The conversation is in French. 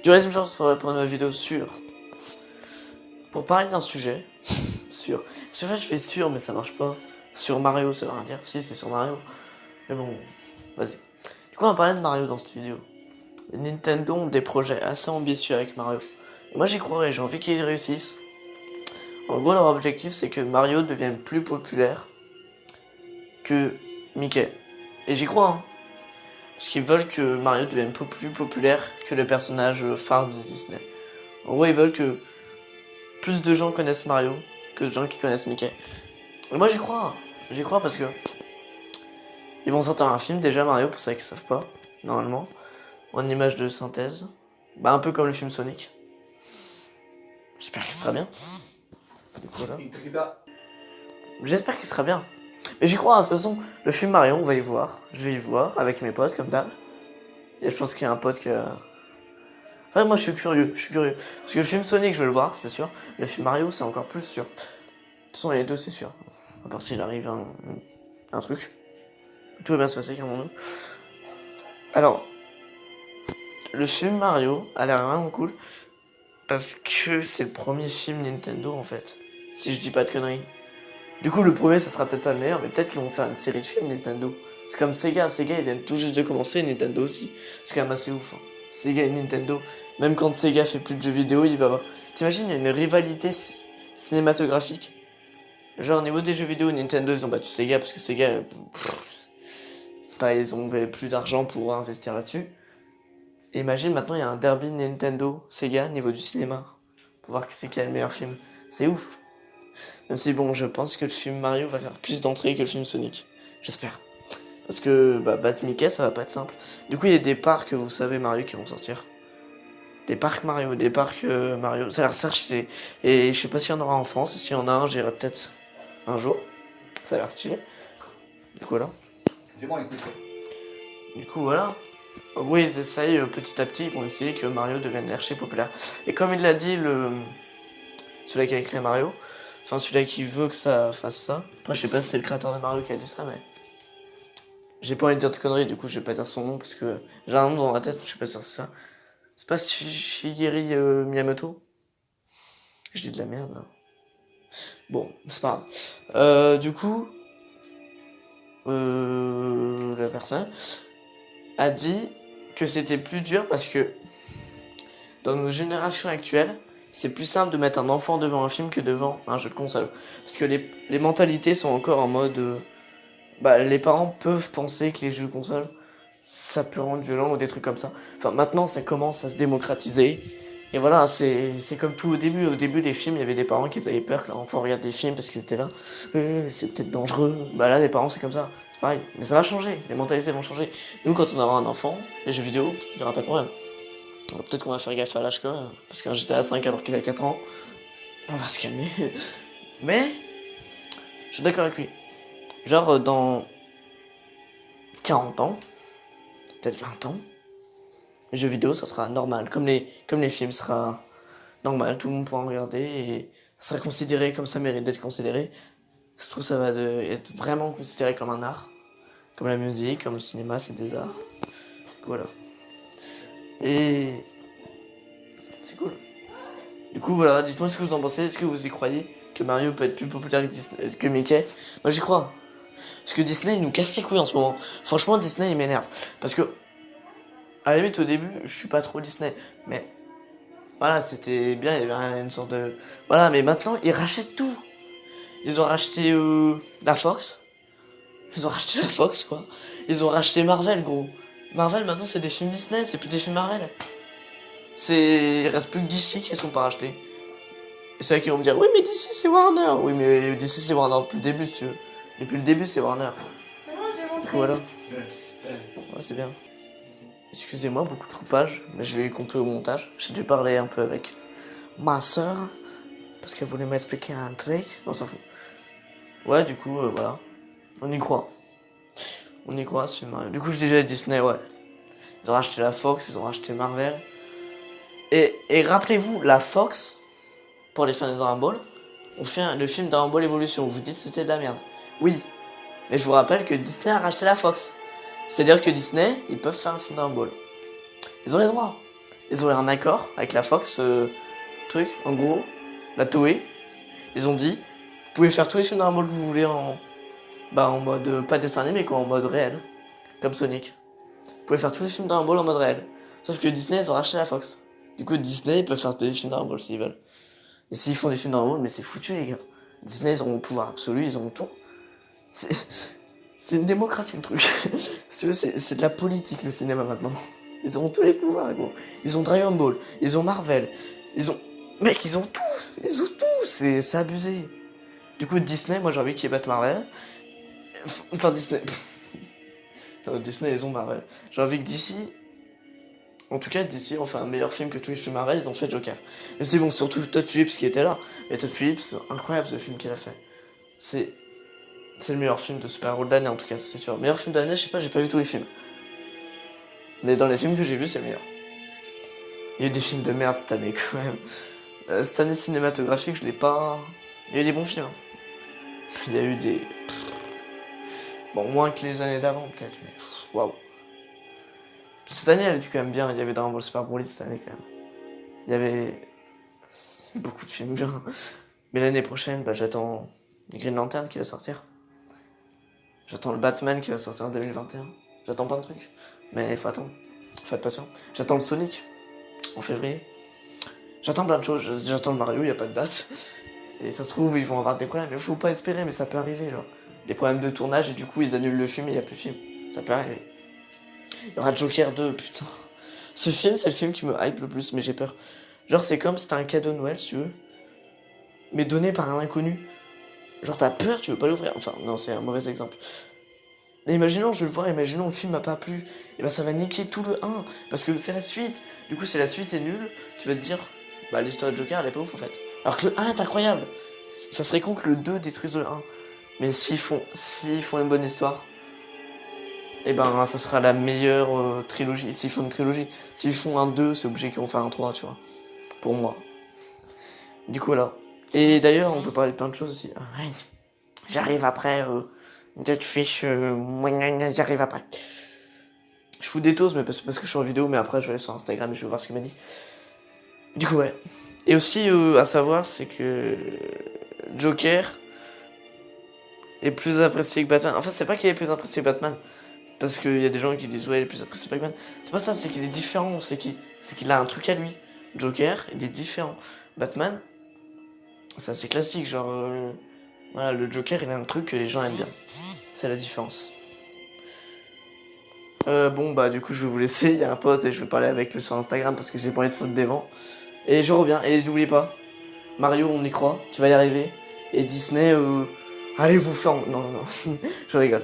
Du reste, une chance pour une nouvelle vidéo pour parler d'un sujet. Sur. Chaque fois, je fais sur, mais ça marche pas. Sur Mario, ça veut rien dire. Si, c'est sur Mario. Mais bon, vas-y. Du coup, on va parler de Mario dans cette vidéo. Nintendo ont des projets assez ambitieux avec Mario. Et moi, j'y croirais, j'ai envie qu'ils réussissent. En gros, leur objectif, c'est que Mario devienne plus populaire que Mickey. Et j'y crois, hein. Parce qu'ils veulent que Mario devienne plus populaire que le personnage phare de Disney. En gros, ils veulent que plus de gens connaissent Mario que de gens qui connaissent Mickey. Et moi, j'y crois. J'y crois parce que ils vont sortir un film déjà Mario pour ceux qui savent pas, normalement, en image de synthèse. Bah, un peu comme le film Sonic. J'espère qu'il sera bien. Du coup, voilà. J'espère qu'il sera bien. Mais j'y crois, de toute façon, le film Mario, on va y voir. Je vais y voir avec mes potes, comme d'hab. Et je pense qu'il y a un pote qui a... Ouais, moi je suis curieux. Parce que le film Sonic, je vais le voir, c'est sûr. Le film Mario, c'est encore plus sûr. De toute façon, les deux, c'est sûr. À part s'il arrive un truc. Tout va bien se passer, calmons-nous. Alors, le film Mario a l'air vraiment cool. Parce que c'est le premier film Nintendo, en fait. Si je dis pas de conneries. Du coup, le premier, ça sera peut-être pas le meilleur, mais peut-être qu'ils vont faire une série de films Nintendo. C'est comme Sega. Sega, ils viennent tout juste de commencer, Nintendo aussi. C'est quand même assez ouf, hein. Sega et Nintendo. Même quand Sega fait plus de jeux vidéo, il va avoir... T'imagines, il y a une rivalité cinématographique. Genre, au niveau des jeux vidéo, Nintendo, ils ont battu Sega parce que Sega... bah, ils ont plus d'argent pour investir là-dessus. Et imagine, maintenant, il y a un derby Nintendo, Sega, au niveau du cinéma. Pour voir qui a le meilleur film. C'est ouf. Même si bon, je pense que le film Mario va faire plus d'entrées que le film Sonic. J'espère. Parce que battre Mickey, ça va pas être simple. Du coup, il y a des parcs, vous savez, Mario qui vont sortir. Des parcs Mario, Mario. Ça a l'air stylé. Et je sais pas s'il y en aura en France. Et s'il y en a un, j'irai peut-être un jour. Ça a l'air stylé. Du coup, voilà. Du coup, voilà. Oui, ils essayent petit à petit, ils vont essayer que Mario devienne l'archi populaire. Et comme il l'a dit, celui qui a écrit Mario, enfin celui qui veut que ça fasse ça. Après, je sais pas si c'est le créateur de Mario qui a dit ça, mais j'ai pas envie de dire de conneries, du coup je vais pas dire son nom parce que j'ai un nom dans la tête, mais je suis pas sûr que c'est ça. C'est pas Shigeru Miyamoto? Je dis de la merde là. Bon, c'est pas grave. Du coup, la personne a dit que c'était plus dur parce que dans nos générations actuelles, c'est plus simple de mettre un enfant devant un film que devant un jeu de console. Parce que les mentalités sont encore en mode... les parents peuvent penser que les jeux de console, ça peut rendre violent ou des trucs comme ça. Enfin, maintenant, ça commence à se démocratiser. Et voilà, c'est comme tout au début. Au début des films, il y avait des parents qui avaient peur que leur enfant regarde des films parce qu'ils étaient là. C'est peut-être dangereux. Bah là, les parents, c'est comme ça. C'est pareil. Mais ça va changer. Les mentalités vont changer. Nous, quand on aura un enfant, les jeux vidéo, il n'y aura pas de problème. Peut-être qu'on va faire gaffe à l'âge quand même. Parce qu'un GTA 5 alors qu'il a 4 ans, on va se calmer. Mais, je suis d'accord avec lui. Genre, dans 40 ans, peut-être 20 ans, les jeux vidéo, ça sera normal. Comme les films, ça sera normal. Tout le monde pourra en regarder et ça sera considéré comme ça mérite d'être considéré. Je trouve que ça va être vraiment considéré comme un art. Comme la musique, comme le cinéma, c'est des arts. Voilà. Et c'est cool. Du coup, voilà, dites-moi ce que vous en pensez. Est-ce que vous y croyez que Mario peut être plus populaire que Mickey? Moi, j'y crois. Parce que Disney, il nous casse les couilles en ce moment. Franchement, Disney, il m'énerve. Parce que, à la limite, au début, je suis pas trop Disney. Mais, voilà, c'était bien, il y avait une sorte de... Voilà, mais maintenant, ils rachètent tout. Ils ont racheté la Fox. Ils ont racheté la Fox, quoi. Ils ont racheté Marvel, gros. Marvel, maintenant, c'est des films Disney, c'est plus des films Marvel. Il reste plus que DC qui sont pas rachetés. Et c'est vrai qu'ils vont me dire, oui, mais DC, c'est Warner. Oui, mais DC, c'est Warner depuis le début, si tu veux. Depuis le début, c'est Warner. Du coup, voilà. Ouais, c'est bien. Excusez-moi, beaucoup de coupage, mais je vais couper au montage. J'ai dû parler un peu avec ma soeur, parce qu'elle voulait m'expliquer un truc. On s'en fout. Ouais, du coup, voilà. On y croit. On y croit, c'est Mario. Du coup, je disais Disney, ouais. Ils ont racheté la Fox, ils ont racheté Marvel. Et rappelez-vous, la Fox, pour les fans de Dragon Ball, on fait le film Dragon Ball Evolution. Vous dites que c'était de la merde. Oui. Mais je vous rappelle que Disney a racheté la Fox. C'est-à-dire que Disney, ils peuvent faire un film Dragon Ball. Ils ont les droits. ils ont eu un accord avec la Fox, truc, en gros, la Toei. Ils ont dit, vous pouvez faire tous les films Dragon Ball que vous voulez en mode, pas dessin animé, quoi, en mode réel, comme Sonic. Vous pouvez faire tous les films Dragon Ball en mode réel. Sauf que Disney, ils ont racheté la Fox. Du coup, Disney, ils peuvent faire tous les films Dragon Ball s'ils veulent. Et s'ils font des films Dragon Ball, mais c'est foutu, les gars. Disney, ils ont le pouvoir absolu, ils ont tout. C'est une démocratie, le truc. C'est de la politique, le cinéma, maintenant. Ils ont tous les pouvoirs, gros. Ils ont Dragon Ball, ils ont Marvel, ils ont... Mec, ils ont tout. Ils ont tout. C'est abusé. Du coup, Disney, moi, j'ai envie qu'ils battent Marvel. Enfin, Disney... Non, Disney, ils ont Marvel. J'ai envie que DC... En tout cas, DC ont fait un meilleur film que tous les films Marvel, ils ont fait Joker. Mais c'est bon, surtout Todd Phillips qui était là. Mais Todd Phillips, c'est incroyable ce film qu'il a fait. C'est le meilleur film de super-héros de l'année, en tout cas, c'est sûr. Meilleur film de l'année, je sais pas, j'ai pas vu tous les films. Mais dans les films que j'ai vus, c'est le meilleur. Il y a eu des films de merde cette année, quand même. Cette année cinématographique, je l'ai pas... Il y a eu des bons films. Il y a eu des... Bon, moins que les années d'avant, peut-être, mais... Waouh. Cette année, elle était quand même bien. Il y avait Dragon Ball Super Broly cette année, quand même. Il y avait... beaucoup de films bien. Mais l'année prochaine, bah, j'attends Green Lantern qui va sortir. J'attends le Batman qui va sortir en 2021. J'attends plein de trucs. Mais il faut attendre. Faut être patient. J'attends le Sonic en février. J'attends plein de choses. J'attends le Mario, il n'y a pas de date. Et ça se trouve, ils vont avoir des problèmes. Il faut pas espérer, mais ça peut arriver. Genre, des problèmes de tournage et du coup, ils annulent le film et il n'y a plus de film. Ça peut arriver. Il y aura Joker 2, putain. Ce film, c'est le film qui me hype le plus, mais j'ai peur. Genre, c'est comme si c'était un cadeau de Noël, si tu veux. Mais donné par un inconnu. Genre, t'as peur, tu veux pas l'ouvrir. Enfin, non, c'est un mauvais exemple. Mais imaginons, je vais le voir, imaginons le film m'a pas plu. Et bah, ça va niquer tout le 1. Parce que c'est la suite. Du coup, si la suite est nulle, tu vas te dire, bah, l'histoire de Joker, elle est pas ouf en fait. Alors que le 1 est incroyable. Ça serait con que le 2 détruise le 1. Mais s'ils font une bonne histoire, et ben, ça sera la meilleure trilogie. S'ils font une trilogie, s'ils font un 2, c'est obligé qu'ils vont faire un 3, tu vois. Pour moi. Du coup, voilà. Et d'ailleurs, on peut parler de plein de choses aussi. Ouais. J'arrive après. D'autres fiches. J'arrive après. Je fous des toasts, mais parce que je suis en vidéo, mais après, je vais aller sur Instagram et je vais voir ce qu'il m'a dit. Du coup, ouais. Et aussi, à savoir, c'est que Joker est plus apprécié que Batman. En fait, c'est pas qu'il est plus apprécié que Batman. Parce qu'il y a des gens qui disent, ouais, il est plus apprécié que Batman. C'est pas ça, c'est qu'il est différent. C'est qu'il a un truc à lui. Joker, il est différent. Batman, c'est assez classique, genre... voilà, le Joker, il a un truc que les gens aiment bien. C'est la différence. Bon, bah, du coup, je vais vous laisser. Il y a un pote et je vais parler avec lui sur Instagram parce que j'ai pas envie de foutre des vents. Et je reviens. Et n'oubliez pas, Mario, on y croit. Tu vas y arriver. Et Disney, allez vous faire... Non, non, non. Je rigole.